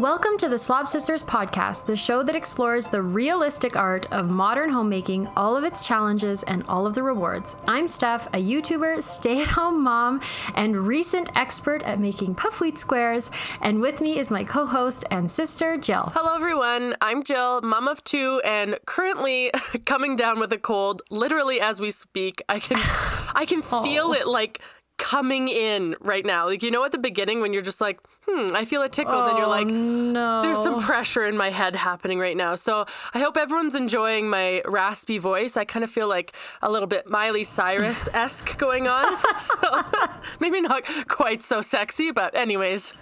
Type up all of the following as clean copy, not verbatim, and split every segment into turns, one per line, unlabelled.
Welcome to the Slob Sisters podcast, the show that explores the realistic art of modern homemaking, all of its challenges, and all of the rewards. I'm Steph, a YouTuber, stay-at-home mom, and recent expert at making puff wheat squares. And with me is my co-host and sister, Jill.
Hello, everyone. I'm Jill, mom of two, and currently coming down with a cold. Literally, as we speak, I can feel it like coming in right now. Like, you know, at the beginning when you're just like, I feel a tickle. Then you're like,
no.
There's some pressure in my head happening right now. So I hope everyone's enjoying my raspy voice. I kind of feel like a little bit Miley Cyrus-esque going on. So maybe not quite so sexy, but anyways.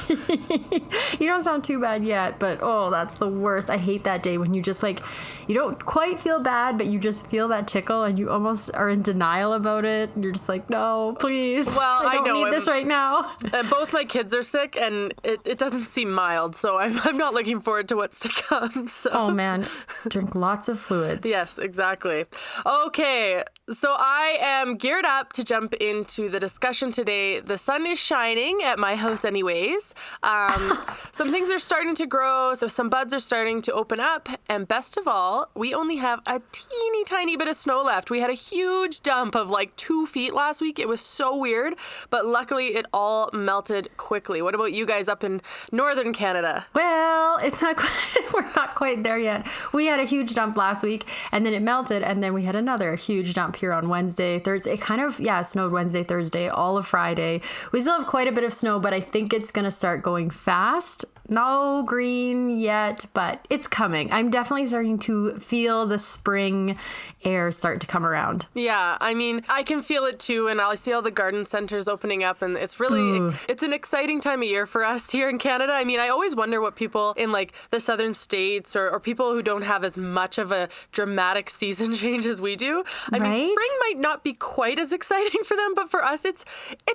You don't sound too bad yet, but that's the worst. I hate that day when you just like, you don't quite feel bad, but you just feel that tickle and you almost are in denial about it. And you're just like, no, please.
Well,
I don't need this right now.
Both my kids are sick and it doesn't seem mild, so I'm not looking forward to what's to come. So.
Oh man, drink lots of fluids.
Yes, exactly. Okay, so I am geared up to jump into the discussion today. The sun is shining at my house anyways. Some things are starting to grow, so some buds are starting to open up, and best of all, we only have a teeny tiny bit of snow left. We had a huge dump of like 2 feet last week. It was so weird, but luckily it all melted quickly. What about you guys up in northern Canada?
Well, it's not quite, we're not quite there yet. We had a huge dump last week and then it melted and then we had another huge dump here on Wednesday, Thursday. It kind of, snowed Wednesday, Thursday, all of Friday. We still have quite a bit of snow, but I think it's going to start going fast. No green yet, but it's coming. I'm definitely starting to feel the spring air start to come around.
Yeah, I mean, I can feel it too, and I see all the garden centers opening up, and it's really, it's an exciting time of year for us here in Canada. I mean, I always wonder what people in like the southern states or people who don't have as much of a dramatic season change as we do. I mean, spring might not be quite as exciting for them, but for us, it's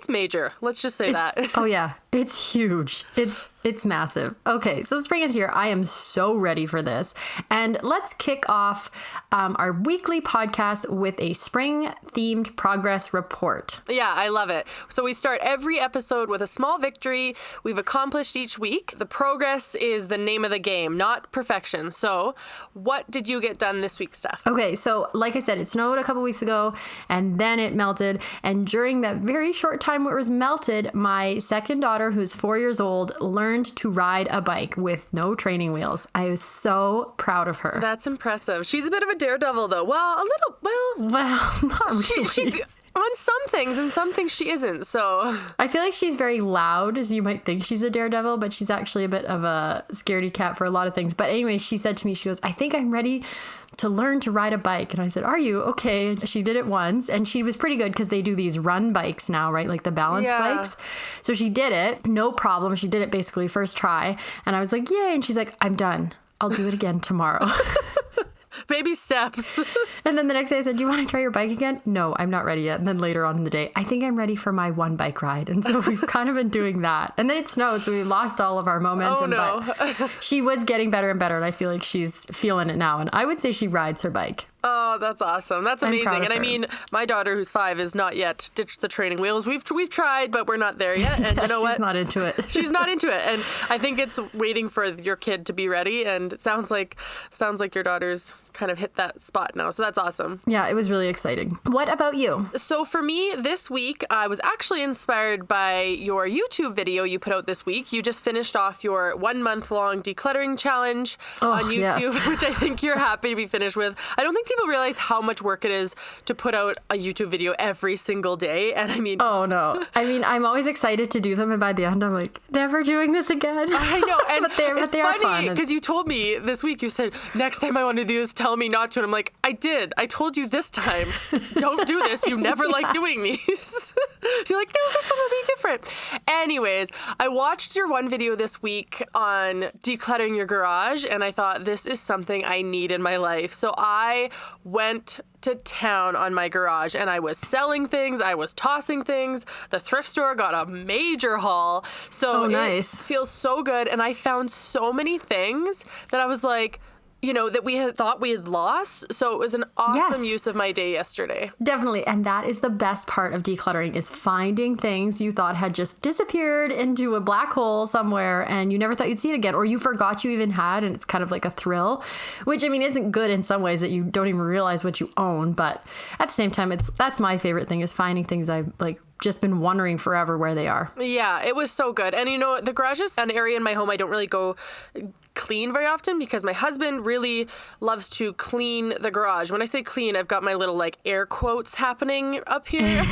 major. Let's just say that.
Oh yeah, it's huge. It's massive. Okay, so spring is here. I am so ready for this. And let's kick off our weekly podcast with a spring-themed progress report.
Yeah, I love it. So we start every episode with a small victory we've accomplished each week. The progress is the name of the game, not perfection. So what did you get done this week, Steph?
Okay, so like I said, it snowed a couple weeks ago and then it melted. And during that very short time where it was melted, my second daughter, who's 4 years old, learned to ride a bike with no training wheels. I was so proud of her.
That's impressive. She's a bit of a daredevil, though. Well,
not really.
She on some things, and some things she isn't, so.
I feel like she's very loud, as you might think she's a daredevil, but she's actually a bit of a scaredy cat for a lot of things. But anyway, she said to me, she goes, I think I'm ready to learn to ride a bike. And I said, are you? Okay. She did it once and she was pretty good because they do these run bikes now, right? Like the balance bikes. So she did it. No problem. She did it basically first try. And I was like, yay. And she's like, I'm done. I'll do it again tomorrow.
Baby steps.
And then the next day I said, do you want to try your bike again? No, I'm not ready yet. And then later on in the day, I think I'm ready for my one bike ride. And so we've kind of been doing that. And then it snowed, so we lost all of our momentum.
Oh, no.
But she was getting better and better. And I feel like she's feeling it now. And I would say she rides her bike.
Oh, that's awesome. That's amazing. And I mean, my daughter, who's 5, is not yet ditched the training wheels. We've tried, but we're not there yet. And you know what?
She's not into it.
She's not into it. And I think it's waiting for your kid to be ready. And it sounds like your daughter's kind of hit that spot now. So that's awesome.
Yeah, it was really exciting. What about you?
So for me this week, I was actually inspired by your YouTube video you put out this week. You just finished off your 1 month long decluttering challenge on YouTube, yes. Which I think you're happy to be finished with. I don't think people realize how much work it is to put out a YouTube video every single day. And I mean...
Oh, no. I mean, I'm always excited to do them. And by the end, I'm like, never doing this again.
I know. And
but they are fun.
Because you told me this week, you said, next time I want to do this, tell me not to. And I'm like, I did. I told you this time. Don't do this. You never like doing these. You're like, no, this one will be different. Anyways, I watched your one video this week on decluttering your garage, and I thought this is something I need in my life. So I went to town on my garage and I was selling things. I was tossing things. The thrift store got a major haul. So
nice.
It feels so good. And I found so many things that I was like, that we had thought we had lost. So it was an awesome use of my day yesterday.
Definitely. And that is the best part of decluttering, is finding things you thought had just disappeared into a black hole somewhere and you never thought you'd see it again, or you forgot you even had, and it's kind of like a thrill, which I mean isn't good in some ways, that you don't even realize what you own. But at the same time, that's my favorite thing, is finding things I've like just been wondering forever where they are.
Yeah, it was so good. And the garage is an area in my home I don't really go clean very often, because my husband really loves to clean the garage. When I say clean, I've got my little like air quotes happening up here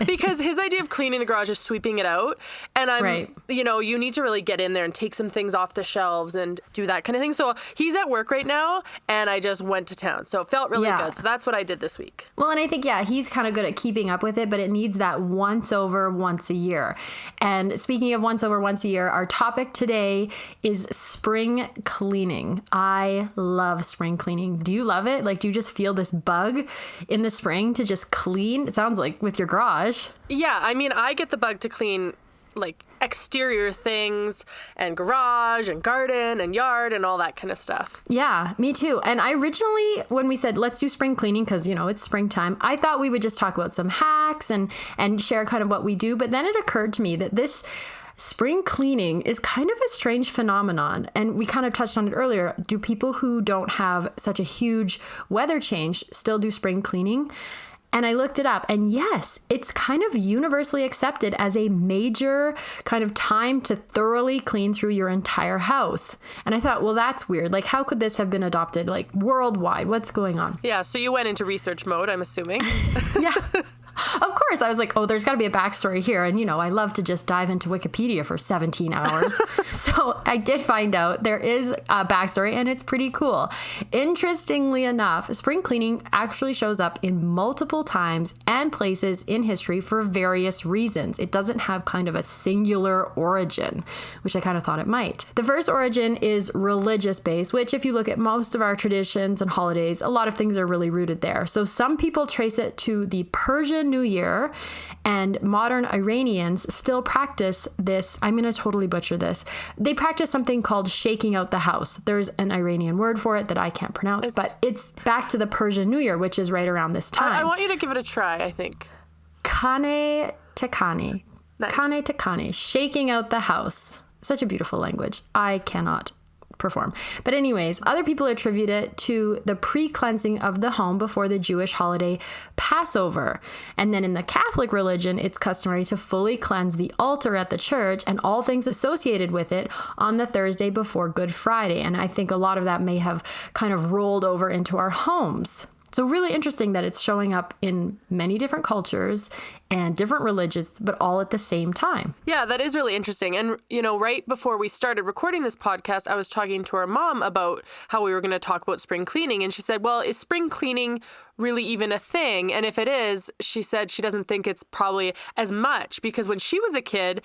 because his idea of cleaning the garage is sweeping it out. And I'm,
right.
You need to really get in there and take some things off the shelves and do that kind of thing. So he's at work right now and I just went to town. So it felt really good. So that's what I did this week.
Well, and I think, he's kind of good at keeping up with it, but it needs that once over once a year. And speaking of once over once a year, our topic today is spring cleaning. I love spring cleaning. Do you love it? Like, do you just feel this bug in the spring to just clean? It sounds like with your garage.
Yeah, I mean, I get the bug to clean like exterior things and garage and garden and yard and all that kind of stuff.
Yeah, me too. And I originally, when we said let's do spring cleaning, because it's springtime, I thought we would just talk about some hacks and share kind of what we do. But then it occurred to me that this spring cleaning is kind of a strange phenomenon. And we kind of touched on it earlier. Do people who don't have such a huge weather change still do spring cleaning? And I looked it up, and yes, it's kind of universally accepted as a major kind of time to thoroughly clean through your entire house. And I thought, well, that's weird. Like, how could this have been adopted like worldwide? What's going on?
Yeah, so you went into research mode, I'm assuming.
Yeah. Of course, I was like, there's got to be a backstory here. And, I love to just dive into Wikipedia for 17 hours. So I did find out there is a backstory, and it's pretty cool. Interestingly enough, spring cleaning actually shows up in multiple times and places in history for various reasons. It doesn't have kind of a singular origin, which I kind of thought it might. The first origin is religious based, which if you look at most of our traditions and holidays, a lot of things are really rooted there. So some people trace it to the Persian New Year, and modern Iranians still practice this. I'm going to totally butcher this. They practice something called shaking out the house. There's an Iranian word for it that I can't pronounce, but it's back to the Persian New Year, which is right around this time.
I want you to give it a try, I think.
Kane tekani.
Nice.
Kane tekani. Shaking out the house. Such a beautiful language. I cannot perform. But anyways, other people attribute it to the pre-cleansing of the home before the Jewish holiday Passover. And then in the Catholic religion, it's customary to fully cleanse the altar at the church and all things associated with it on the Thursday before Good Friday. And I think a lot of that may have kind of rolled over into our homes. So really interesting that it's showing up in many different cultures and different religions, but all at the same time.
Yeah, that is really interesting. And, right before we started recording this podcast, I was talking to our mom about how we were going to talk about spring cleaning. And she said, well, is spring cleaning really even a thing? And if it is, she said she doesn't think it's probably as much, because when she was a kid,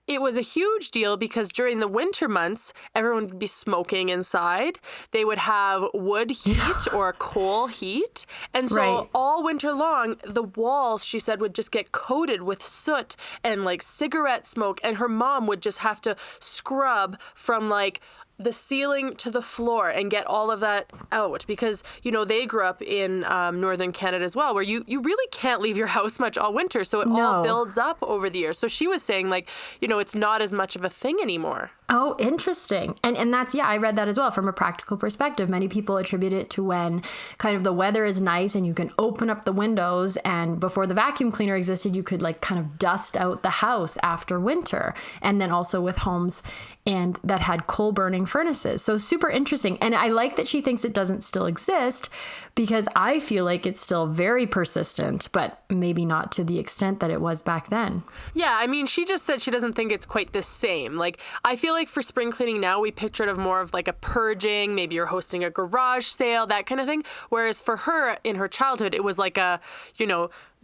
it was a huge deal because during the winter months, everyone would be smoking inside. They would have wood heat or coal heat. And so all winter long, the walls, she said, would just get coated with soot and like cigarette smoke. And her mom would just have to scrub from like the ceiling to the floor and get all of that out because, they grew up in northern Canada as well, where you really can't leave your house much all winter. So it all builds up over the years. So she was saying it's not as much of a thing anymore.
Oh, interesting. And that's, I read that as well from a practical perspective. Many people attribute it to when kind of the weather is nice and you can open up the windows, and before the vacuum cleaner existed, you could kind of dust out the house after winter. And then also with homes and that had coal burning furnaces. So super interesting. And I like that she thinks it doesn't still exist, because I feel like it's still very persistent, but maybe not to the extent that it was back then.
Yeah, I mean, she just said she doesn't think it's quite the same. I feel like for spring cleaning now, we picture it of more of like a purging, maybe you're hosting a garage sale, that kind of thing. Whereas for her, in her childhood, it was like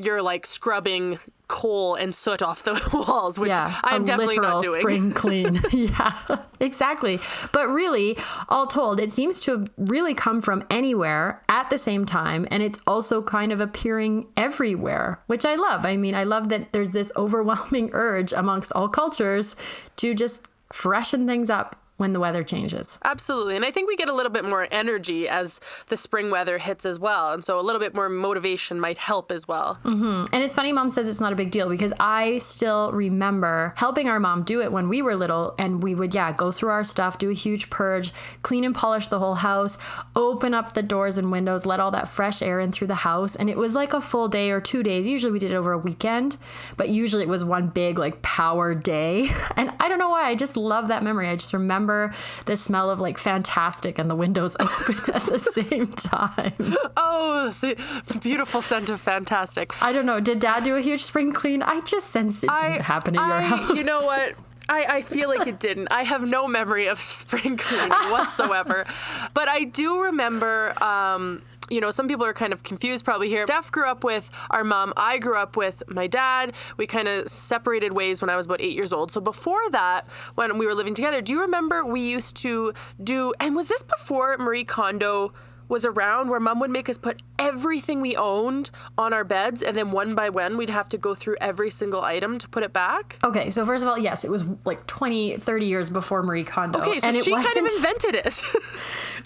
you're like scrubbing coal and soot off the walls, which I'm definitely not doing.
Spring clean. Yeah, exactly. But really, all told, it seems to have really come from anywhere at the same time. And it's also kind of appearing everywhere, which I love. I mean, I love that there's this overwhelming urge amongst all cultures to just freshen things up when the weather changes.
Absolutely. And I think we get a little bit more energy as the spring weather hits as well. And so a little bit more motivation might help as well.
And it's funny, Mom says it's not a big deal because I still remember helping our mom do it when we were little, and we would, go through our stuff, do a huge purge, clean and polish the whole house, open up the doors and windows, let all that fresh air in through the house. And it was like a full day or 2 days. Usually we did it over a weekend, but usually it was one big like power day. And I don't know why, I just love that memory. I just remember the smell of like Fantastic and the windows open at the same time.
Oh, the beautiful scent of Fantastic.
I don't know. Did Dad do a huge spring clean? I just sense it didn't happen at your house.
You know what? I feel like it didn't. I have no memory of spring cleaning whatsoever. But I do remember, some people are kind of confused probably here. Steph grew up with our mom. I grew up with my dad. We kind of separated ways when I was about 8 years old. So before that, when we were living together, do you remember we used to do, and was this before Marie Kondo was around, where Mom would make us put everything we owned on our beds, and then one by one we'd have to go through every single item to put it back?
Okay, so first of all, yes, it was like 20, 30 years before Marie Kondo.
Okay, so she kind of invented it.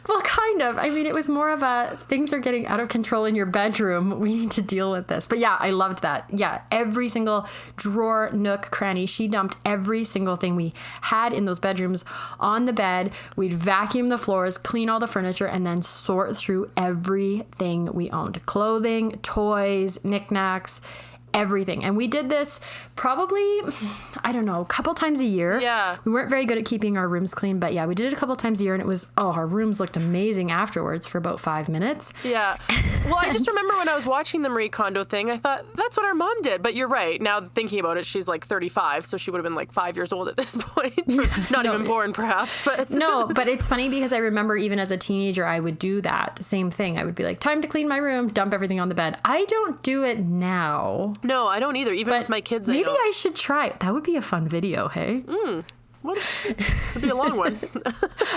Well, kind of. I mean, it was more of a, things are getting out of control in your bedroom. We need to deal with this. But yeah, I loved that. Yeah, every single drawer, nook, cranny, she dumped every single thing we had in those bedrooms on the bed. We'd vacuum the floors, clean all the furniture, and then sort through everything we owned. Clothing, toys, knickknacks, everything. And we did this probably, I don't know, a couple times a year.
Yeah.
We weren't very good at keeping our rooms clean, but yeah, we did it a couple times a year, and it was, our rooms looked amazing afterwards for about 5 minutes.
Yeah. Well, I just remember when I was watching the Marie Kondo thing, I thought, that's what our mom did. But you're right. Now thinking about it, she's like 35, so she would have been like 5 years old at this point. Not even born, perhaps. But
No, but it's funny because I remember even as a teenager, I would do that same thing. I would be like, time to clean my room, dump everything on the bed. I don't do it now.
No, I don't either. Even with my kids,
maybe I should try it. That would be a fun video, hey?
It'd be a long one.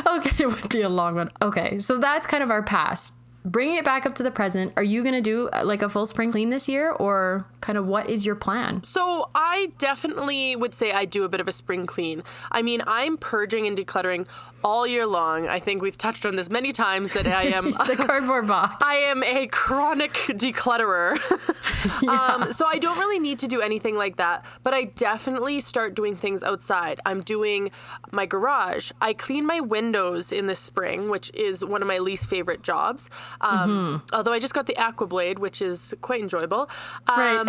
Okay, it would be a long one. Okay, so that's kind of our past. Bringing it back up to the present, are you going to do like a full spring clean this year, or kind of what is your plan?
So I definitely would say I do a bit of a spring clean. I mean, I'm purging and decluttering all year long. I think we've touched on this many times that I am
the cardboard box.
I am a chronic declutterer.
Yeah.
So I don't really need to do anything like that, but I definitely start doing things outside. I'm doing my garage. I clean my windows in the spring, which is one of my least favorite jobs. Although I just got the AquaBlade, which is quite enjoyable.
Right.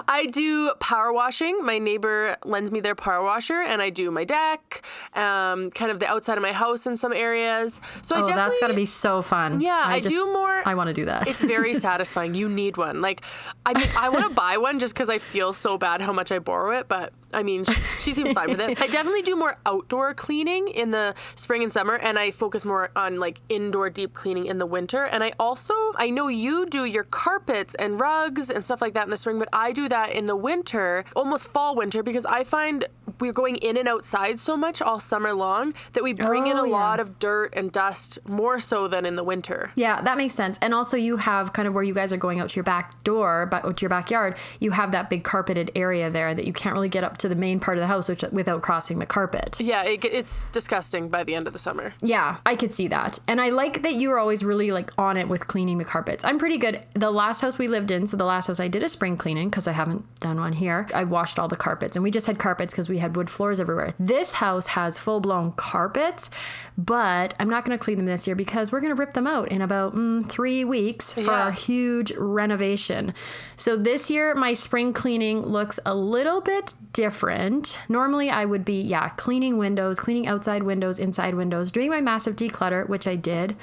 I do power washing. My neighbor lends me their power washer, and I do my deck, kind of the outside of my house in some areas. So I definitely,
that's got to be so fun.
Yeah, I do more.
I want to do that.
It's very satisfying. You need one. Like, I mean, I want to buy one just because I feel so bad how much I borrow it, but I mean, she seems fine with it. I definitely do more outdoor cleaning in the spring and summer, and I focus more on like indoor deep cleaning in the winter. And I know you do your carpets and rugs and stuff like that in the spring, but I do that in the winter, almost fall winter, because I find we're going in and outside so much all summer long that we bring in a lot of dirt and dust, more so than in the winter.
Yeah, that makes sense. And also you have kind of where you guys are going out to your back door, out to your backyard, you have that big carpeted area there that you can't really get up to the main part of the house without crossing the carpet.
Yeah, it's disgusting by the end of the summer.
Yeah, I could see that. And I like that you were always really like on it with cleaning the carpets. I'm pretty good. The last house we lived in, so the last house I did a spring cleaning because I haven't done one here. I washed all the carpets, and we just had carpets because we had wood floors everywhere. This house has full-blown carpets, but I'm not going to clean them this year because we're going to rip them out in about 3 weeks for our huge renovation. So this year, my spring cleaning looks a little bit different. Normally, I would be, cleaning windows, cleaning outside windows, inside windows, doing my massive declutter, which I did,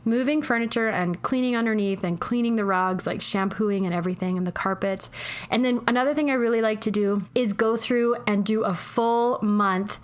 moving furniture and cleaning underneath and cleaning the rugs, like shampooing and everything, and the carpets. And then another thing I really like to do is go through and do a full month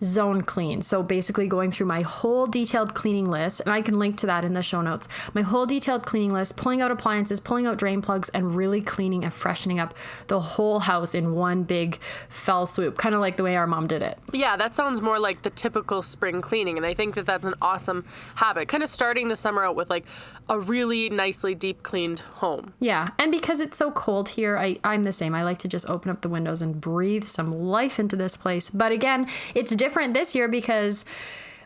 zone clean. So basically going through my whole detailed cleaning list, and I can link to that in the show notes, my whole detailed cleaning list, pulling out appliances, pulling out drain plugs, and really cleaning and freshening up the whole house in one big fell swoop, kind of like the way our mom did it.
Yeah, that sounds more like the typical spring cleaning, and I think that that's an awesome habit, kind of starting the summer out with like a really nicely deep cleaned home.
Yeah, and because it's so cold here, I'm the same. I like to just open up the windows and breathe some life into this place. But again, it's different different this year because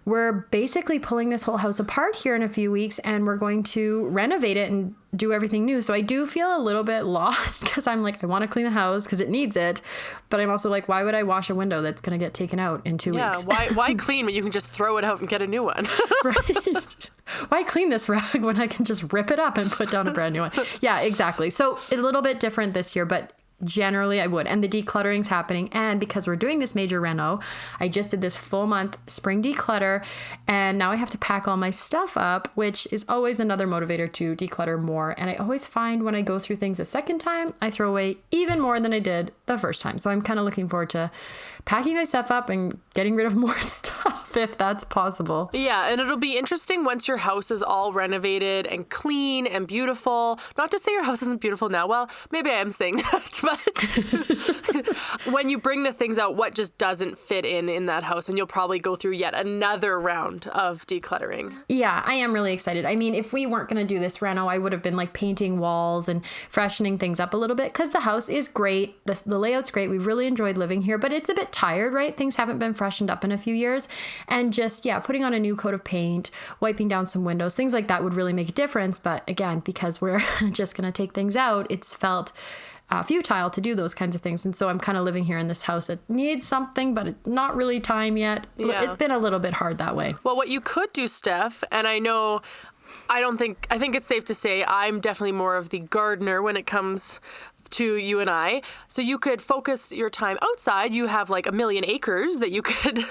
we're basically pulling this whole house apart here in a few weeks, and we're going to renovate it and do everything new. So I do feel a little bit lost because I'm like, I want to clean the house because it needs it. But I'm also like, why would I wash a window that's going to get taken out in 2 weeks?
Yeah, why clean when you can just throw it out and get a new one?
Right. Why clean this rag when I can just rip it up and put down a brand new one? Yeah, exactly. So a little bit different this year, but generally I would. And the decluttering's happening. And because we're doing this major reno, I just did this full month spring declutter. And now I have to pack all my stuff up, which is always another motivator to declutter more. And I always find when I go through things a second time, I throw away even more than I did the first time. So I'm kind of looking forward to packing my stuff up and getting rid of more stuff if that's possible.
Yeah, and it'll be interesting once your house is all renovated and clean and beautiful. Not to say your house isn't beautiful now. Well, maybe I am saying that, but when you bring the things out, what just doesn't fit in that house, and you'll probably go through yet another round of decluttering.
Yeah, I am really excited. I mean, if we weren't going to do this reno, I would have been like painting walls and freshening things up a little bit because the house is great. The layout's great. We've really enjoyed living here, but it's a bit tired, right? Things haven't been freshened up in a few years. And just, yeah, putting on a new coat of paint, wiping down some windows, things like that would really make a difference. But again, because we're just going to take things out, it's felt futile to do those kinds of things. And so I'm kind of living here in this house that needs something, but it's not really time yet.
Yeah.
It's been a little bit hard that way.
Well, what you could do, Steph, and I think it's safe to say I'm definitely more of the gardener when it comes to you and I. So you could focus your time outside. You have like 1 million acres that you could,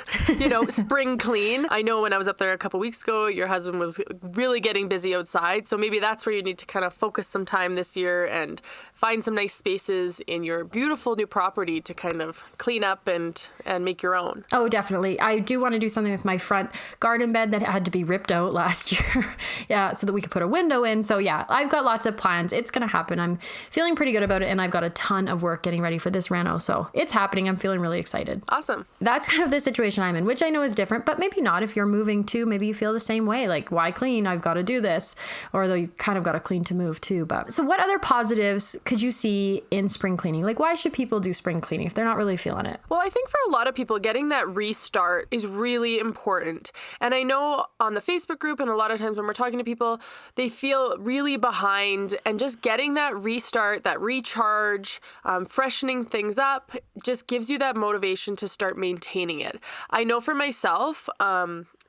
spring clean. I know when I was up there a couple weeks ago, your husband was really getting busy outside. So maybe that's where you need to kind of focus some time this year and find some nice spaces in your beautiful new property to kind of clean up and make your own.
Oh, definitely. I do want to do something with my front garden bed that had to be ripped out last year. Yeah, so that we could put a window in. So yeah, I've got lots of plans. It's going to happen. I'm feeling pretty good about it, and I've got a ton of work getting ready for this reno. So it's happening. I'm feeling really excited.
Awesome.
That's kind of the situation I'm in, which I know is different, but maybe not. If you're moving too, maybe you feel the same way. Like, why clean? I've got to do this. Or though you kind of got to clean to move too. But so what other positives could you see in spring cleaning? Like, why should people do spring cleaning if they're not really feeling it?
Well, I think for a lot of people, getting that restart is really important. And I know on the Facebook group and a lot of times when we're talking to people, they feel really behind, and just getting that restart, that recharge, freshening things up just gives you that motivation to start maintaining it. I know for myself,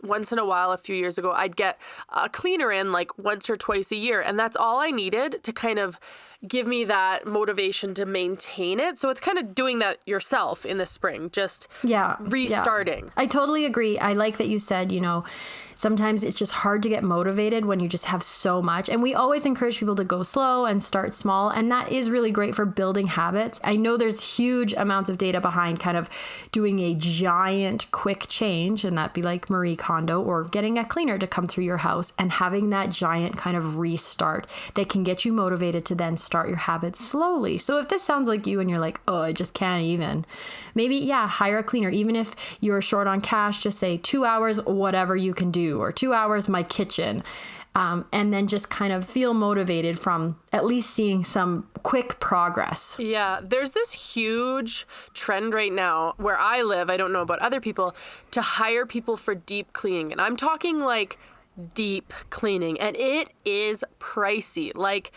once in a while, a few years ago, I'd get a cleaner in like once or twice a year. And that's all I needed to kind of give me that motivation to maintain it. So it's kind of doing that yourself in the spring, just restarting.
Yeah. I totally agree. I like that you said, sometimes it's just hard to get motivated when you just have so much. And we always encourage people to go slow and start small. And that is really great for building habits. I know there's huge amounts of data behind kind of doing a giant quick change, and that'd be like Marie Kondo, or getting a cleaner to come through your house and having that giant kind of restart that can get you motivated to then start your habits slowly. So if this sounds like you and you're like, oh, I just can't even, maybe, hire a cleaner. Even if you're short on cash, just say 2 hours, whatever you can do, or 2 hours, my kitchen. And then just kind of feel motivated from at least seeing some quick progress.
Yeah, there's this huge trend right now where I live, I don't know about other people, to hire people for deep cleaning. And I'm talking like deep cleaning, and it is pricey. Like,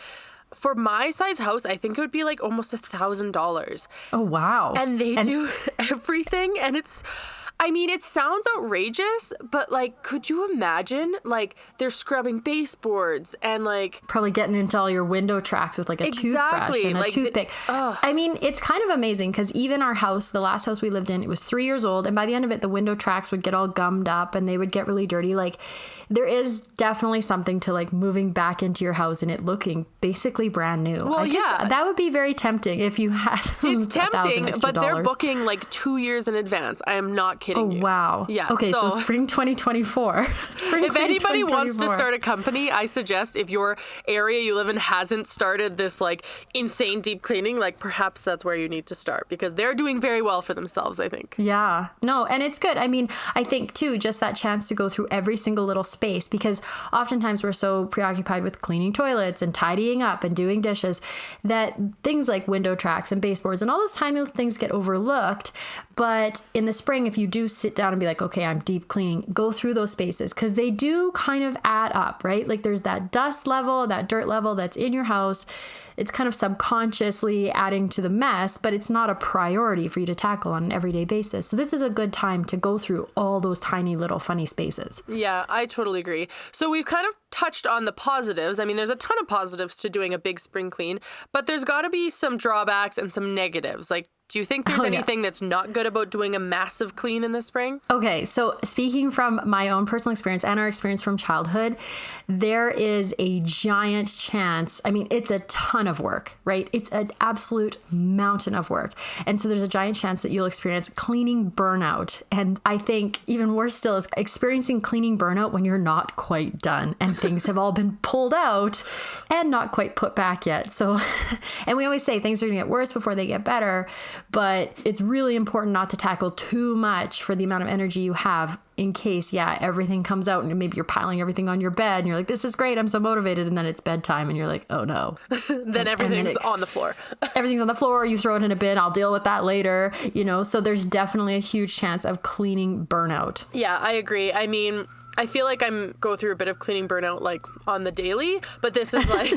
for my size house, I think it would be like almost $1,000.
Oh, wow.
And they do everything. And it sounds outrageous, but like, could you imagine? Like, they're scrubbing baseboards and like
probably getting into all your window tracks with like a toothbrush and a toothpick. It's kind of amazing because even our house, the last house we lived in, it was 3 years old. And by the end of it, the window tracks would get all gummed up and they would get really dirty. Like, there is definitely something to like moving back into your house and it looking basically brand new.
Well,
that would be very tempting if you had
It's tempting, but they're
$1,000.
booking like 2 years in advance. I am not kidding you.
Oh, wow.
Yeah.
Okay, so spring 2024.
If anybody wants to start a company, I suggest if your area you live in hasn't started this like insane deep cleaning, like perhaps that's where you need to start, because they're doing very well for themselves, I think.
Yeah. No, and it's good. I mean, I think too, just that chance to go through every single little space, because oftentimes we're so preoccupied with cleaning toilets and tidying up and doing dishes that things like window tracks and baseboards and all those tiny little things get overlooked. But in the spring, if you do sit down and be like, okay, I'm deep cleaning, go through those spaces because they do kind of add up, right? Like there's that dust level, that dirt level that's in your house. It's kind of subconsciously adding to the mess, but it's not a priority for you to tackle on an everyday basis. So this is a good time to go through all those tiny little funny spaces.
Yeah, I totally agree. So we've kind of touched on the positives. I mean, there's a ton of positives to doing a big spring clean, but there's got to be some drawbacks and some negatives. Like, do you think there's anything that's not good about doing a massive clean in the spring?
Okay, so speaking from my own personal experience and our experience from childhood, there is a giant chance. I mean, it's a ton of work, right? It's an absolute mountain of work. And so there's a giant chance that you'll experience cleaning burnout. And I think even worse still is experiencing cleaning burnout when you're not quite done and things have all been pulled out and not quite put back yet. So, and we always say things are going to get worse before they get better. But it's really important not to tackle too much for the amount of energy you have in case, everything comes out and maybe you're piling everything on your bed and you're like, this is great, I'm so motivated. And then it's bedtime and you're like, oh no.
Then everything's on the floor.
Everything's on the floor. You throw it in a bin. I'll deal with that later. So there's definitely a huge chance of cleaning burnout.
Yeah, I agree. I mean, I feel like I'm go through a bit of cleaning burnout like on the daily, but this is like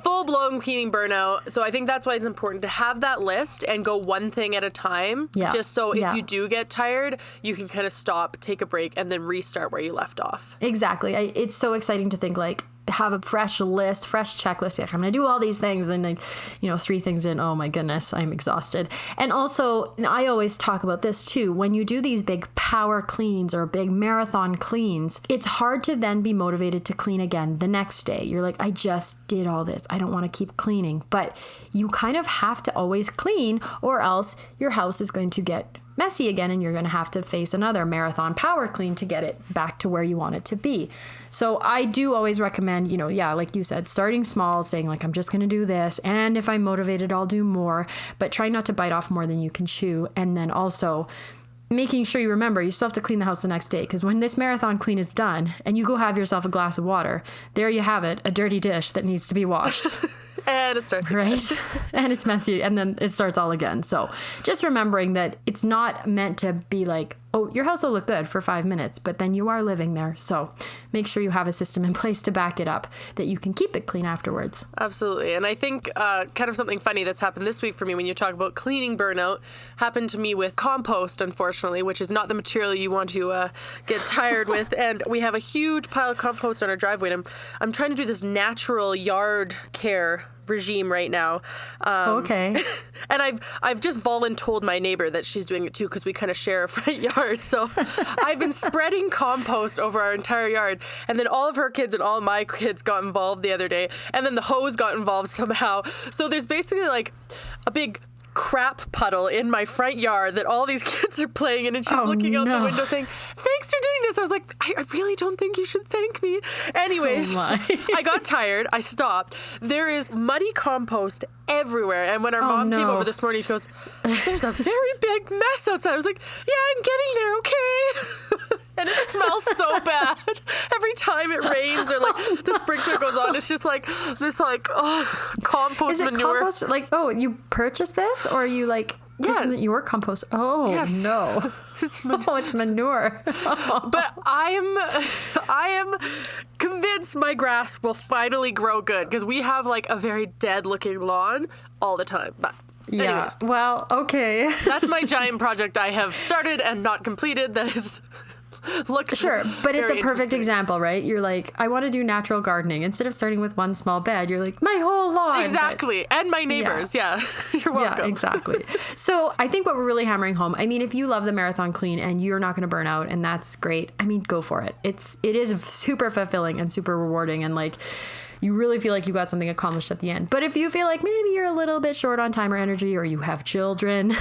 full-blown cleaning burnout. So I think that's why it's important to have that list and go one thing at a time.
Yeah.
Just so if you do get tired, you can kind of stop, take a break, and then restart where you left off.
Exactly. It's so exciting to think like, have a fresh list, fresh checklist. Be like, I'm going to do all these things. And like, 3 things in, oh my goodness, I'm exhausted. And also, I always talk about this too. When you do these big power cleans or big marathon cleans, it's hard to then be motivated to clean again the next day. You're like, I just did all this. I don't want to keep cleaning. But you kind of have to always clean or else your house is going to get messy again and you're going to have to face another marathon power clean to get it back to where you want it to be. So I do always recommend, like you said, starting small, saying like, I'm just going to do this. And if I'm motivated, I'll do more, but try not to bite off more than you can chew. And then also making sure you remember you still have to clean the house the next day. Because when this marathon clean is done and you go have yourself a glass of water, there you have it, a dirty dish that needs to be washed.
And it starts again.
Right? And it's messy and then it starts all again. So just remembering that it's not meant to be like, oh, your house will look good for 5 minutes, but then you are living there. So make sure you have a system in place to back it up that you can keep it clean afterwards.
Absolutely. And I think kind of something funny that's happened this week for me when you talk about cleaning burnout happened to me with compost, unfortunately, which is not the material you want to get tired with. And we have a huge pile of compost on our driveway. And I'm trying to do this natural yard care regime right now.
Okay.
And I've just voluntold my neighbor that she's doing it too because we kind of share a front yard. So I've been spreading compost over our entire yard. And then all of her kids and all of my kids got involved the other day. And then the hose got involved somehow. So there's basically like a big crap puddle in my front yard that all these kids are playing in, and she's looking out the window saying, thanks for doing this. I was like, I really don't think you should thank me. Anyways, I got tired. I stopped. There is muddy compost everywhere. And when our mom came over this morning, she goes, there's a very big mess outside. I was like, yeah, I'm getting there, okay? And it smells so bad. Every time it rains or like the sprinkler goes on, it's just like this compost
Is it
manure.
Compost? Like, you purchased this or are you like, this isn't your compost? Oh, yes. No. It's manure.
But I am convinced my grass will finally grow good because we have like a very dead looking lawn all the time. But anyways,
well, okay.
That's my giant project I have started and not completed. That is...
Sure, but it's a perfect example, right? You're like, I want to do natural gardening. Instead of starting with one small bed, you're like, my whole lawn.
Exactly. And my neighbors. Yeah. You're welcome.
Yeah, exactly. So I think what we're really hammering home, I mean, if you love the marathon clean and you're not going to burn out and that's great, I mean, go for it. It is super fulfilling and super rewarding and like, you really feel like you got something accomplished at the end. But if you feel like maybe you're a little bit short on time or energy, or you have children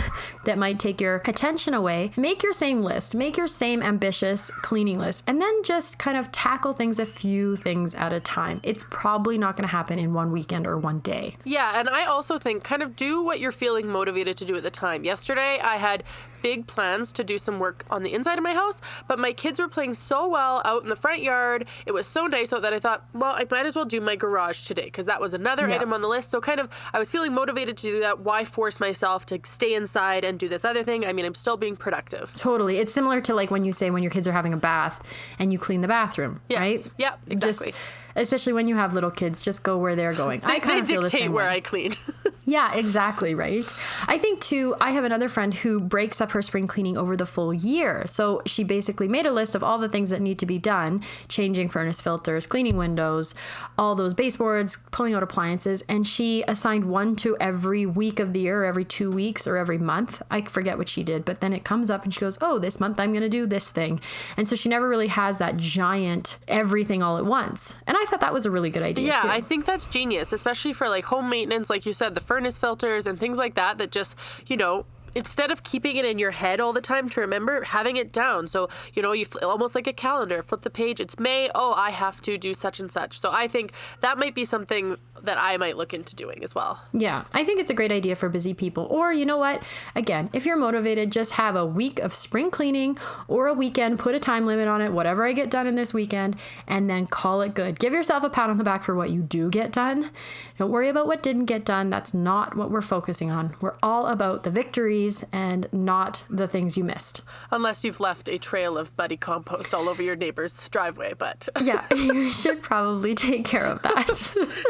that might take your attention away, make your same list, make your same ambitious cleaning list, and then just kind of tackle things a few things at a time. It's probably not going to happen in one weekend or one day.
Yeah, and I also think kind of do what you're feeling motivated to do at the time. Yesterday, I had big plans to do some work on the inside of my house, but my kids were playing so well out in the front yard. It was so nice out that I thought, well, I might as well do my garage today, because that was another item on the list. So kind of, I was feeling motivated to do that. Why force myself to stay inside and do this other thing? I mean, I'm still being productive.
Totally. It's similar to like when you say when your kids are having a bath and you clean the bathroom, right?
Yeah, exactly.
Especially when you have little kids, just go where they're going.
They dictate where I clean.
Yeah, exactly, right? I think, too, I have another friend who breaks up her spring cleaning over the full year. So she basically made a list of all the things that need to be done, changing furnace filters, cleaning windows, all those baseboards, pulling out appliances, and she assigned one to every week of the year, or every 2 weeks, or every month. I forget what she did, but then it comes up and she goes, oh, this month I'm going to do this thing. And so she never really has that giant everything all at once. And I thought that was a really good idea,
Yeah,
too.
I think that's genius, especially for like home maintenance, like you said, the furnace filters and things like that, that just, you know, instead of keeping it in your head all the time to remember, having it down. So, you know, almost like a calendar, flip the page, it's May, oh, I have to do such and such. So I think that might be something that I might look into doing as well.
Yeah, I think it's a great idea for busy people. Or, you know what? Again, if you're motivated, just have a week of spring cleaning or a weekend, put a time limit on it, whatever I get done in this weekend, and then call it good. Give yourself a pat on the back for what you do get done. Don't worry about what didn't get done. That's not what we're focusing on. We're all about the victories and not the things you missed.
Unless you've left a trail of buddy compost all over your neighbor's driveway, but...
Yeah, you should probably take care of that.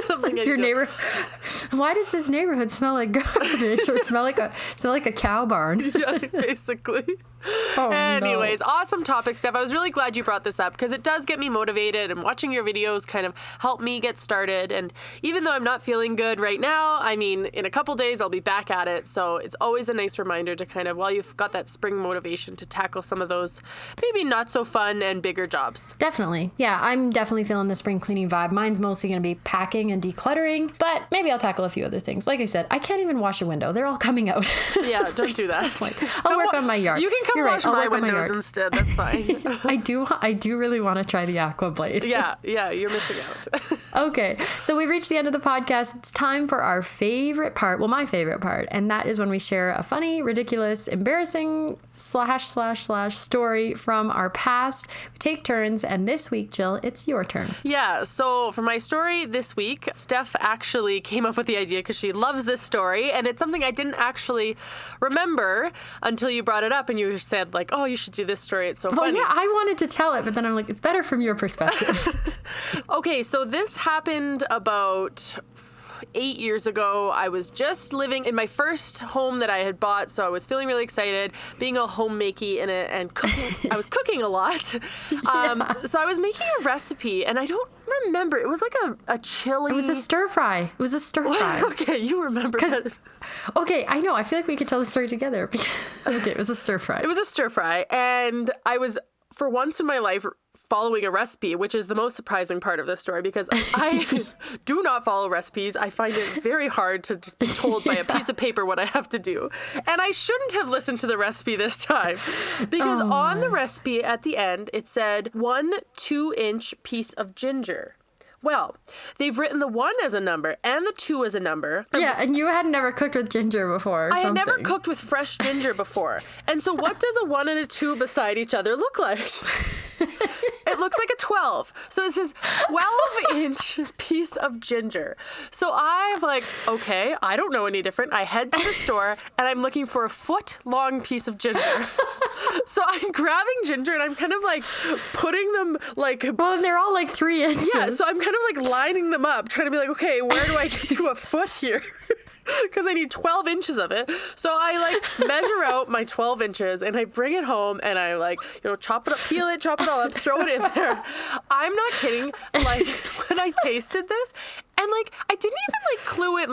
Something
Your neighbor. Why does this neighborhood smell like garbage or smell like a cow barn?
Yeah, basically.
Oh,
Anyways,
no.
Awesome topic, Steph. I was really glad you brought this up because it does get me motivated, and watching your videos kind of help me get started. And even though I'm not feeling good right now, I mean, in a couple days I'll be back at it. So it's always a nice reminder to kind of, while you've got that spring motivation, to tackle some of those maybe not so fun and bigger jobs.
Definitely. Yeah, I'm definitely feeling the spring cleaning vibe. Mine's mostly going to be packing and decluttering, but maybe I'll tackle a few other things. Like I said, I can't even wash a window. They're all coming out.
Yeah, don't do that.
I'll work on my yard.
You can come
You're
wash
right,
my windows instead. That's fine.
I do really want to try the aqua blade.
Yeah, you're missing out.
Okay, so we've reached the end of the podcast. It's time for our favorite part. Well, my favorite part, and that is when we share a funny, ridiculous, embarrassing / story from our past. We take turns, and this week, Jill, it's your turn.
Yeah, so for my story this week, Steph actually came up with the idea because she loves this story, and it's something I didn't actually remember until you brought it up, and you said, like, oh, you should do this story. It's so funny.
Well, yeah, I wanted to tell it, but then I'm like, it's better from your perspective.
Okay, so this happened about 8 years ago. I was just living in my first home that I had bought, so I was feeling really excited, being all homemakey in it, and cooking. I was cooking a lot. So I was making a recipe, and I don't remember. It was like a chili.
It was a stir fry.
Okay, you remember that.
Okay, I know. I feel like we could tell the story together. Okay, it was a stir fry.
It was a stir fry, and I was, for once in my life, following a recipe, which is the most surprising part of this story because I do not follow recipes. I find it very hard to just be told by a piece of paper what I have to do. And I shouldn't have listened to the recipe this time because on the recipe at the end, it said 1 2-inch piece of ginger. Well, they've written the 1 as a number and the 2 as a number.
Yeah, and you had never cooked with ginger before or
I had
something.
never cooked with fresh ginger before. And so what does a 1 and a 2 beside each other look like? It looks like a 12. So it says 12-inch piece of ginger. So I'm like, okay, I don't know any different. I head to the store and I'm looking for a foot-long piece of ginger. So I'm grabbing ginger and I'm kind of like putting them like...
Well, and they're all like 3 inches.
Yeah, so I'm kind of like lining them up, trying to be like, okay, where do I get to a foot here? Because I need 12 inches of it. So I like measure out my 12 inches and I bring it home and I like, chop it up, peel it, chop it all up, throw it in there. I'm not kidding. Like when I tasted this and like, I didn't even clue in,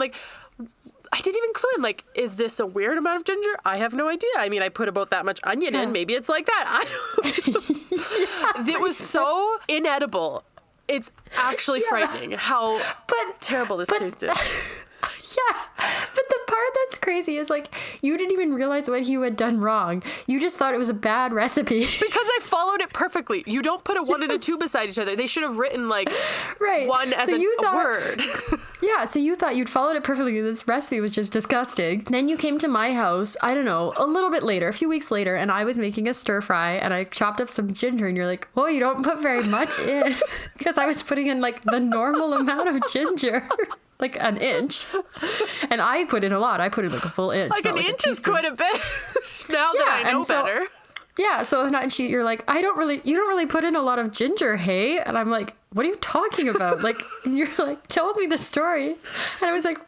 like, is this a weird amount of ginger? I have no idea. I mean, I put about that much onion in. Maybe it's like that. I don't know. It was so inedible. It's actually frightening how terrible this tasted.
Yeah, but the part that's crazy is like, you didn't even realize what you had done wrong. You just thought it was a bad recipe.
Because I followed it perfectly. You don't put a 1 and a 2 beside each other. They should have written like one as a word.
Yeah, so you thought you'd followed it perfectly. This recipe was just disgusting. Then you came to my house, I don't know, a little bit later, a few weeks later, and I was making a stir fry and I chopped up some ginger and you're like, oh, you don't put very much in. Because I was putting in like the normal amount of ginger. Like an inch. And I put in a lot. I put in like a full inch.
Like an inch is quite a bit. Now that I know better.
Yeah, so you're like, you don't really put in a lot of ginger, hey? And I'm like, what are you talking about? Like, and you're like, tell me the story. And I was like,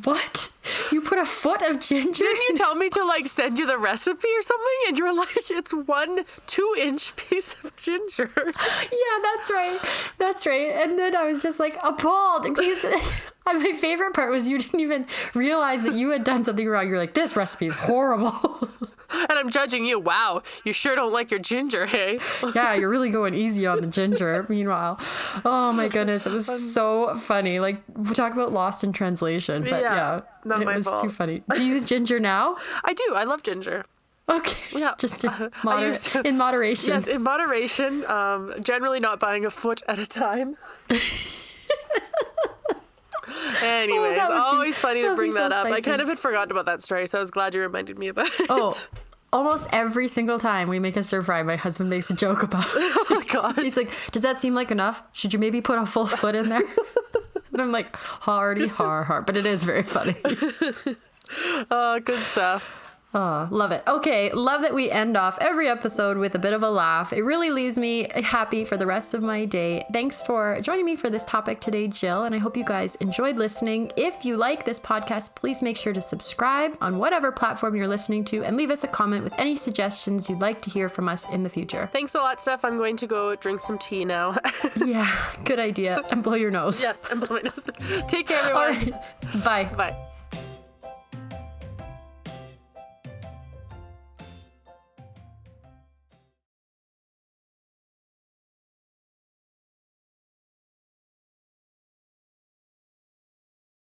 what? You put a foot of ginger?
Didn't you tell me to like send you the recipe or something? And you were like, it's 1 2-inch piece of ginger.
Yeah, that's right. And then I was just like appalled. And my favorite part was you didn't even realize that you had done something wrong. You're like, this recipe is horrible.
And I'm judging you. Wow, you sure don't like your ginger, hey?
Yeah, you're really going easy on the ginger. Meanwhile, oh my goodness, it was so funny. Like, we talk about lost in translation, but yeah
not my fault.
It was too funny. Do you use ginger now?
I do. I love ginger.
Okay.
Yeah.
Just in moderation.
Yes, in moderation. Generally not buying a foot at a time. Anyways, always funny to bring that up. Spicy. I kind of had forgotten about that story, so I was glad you reminded me about it.
Oh, almost every single time we make a stir fry, my husband makes a joke about it.
Oh my God.
He's like, does that seem like enough? Should you maybe put a full foot in there? And I'm like, hardy har. But it is very funny.
Oh, good stuff.
Oh, love it. Okay, love that we end off every episode with a bit of a laugh. It really leaves me happy for the rest of my day. Thanks for joining me for this topic today, Jill, and I hope you guys enjoyed listening. If you like this podcast, please make sure to subscribe on whatever platform you're listening to and leave us a comment with any suggestions you'd like to hear from us in the future.
Thanks a lot, Steph. I'm going to go drink some tea now.
Yeah, good idea. And blow your nose.
Yes, and blow my nose. Take care, everyone.
All right. Bye.
Bye.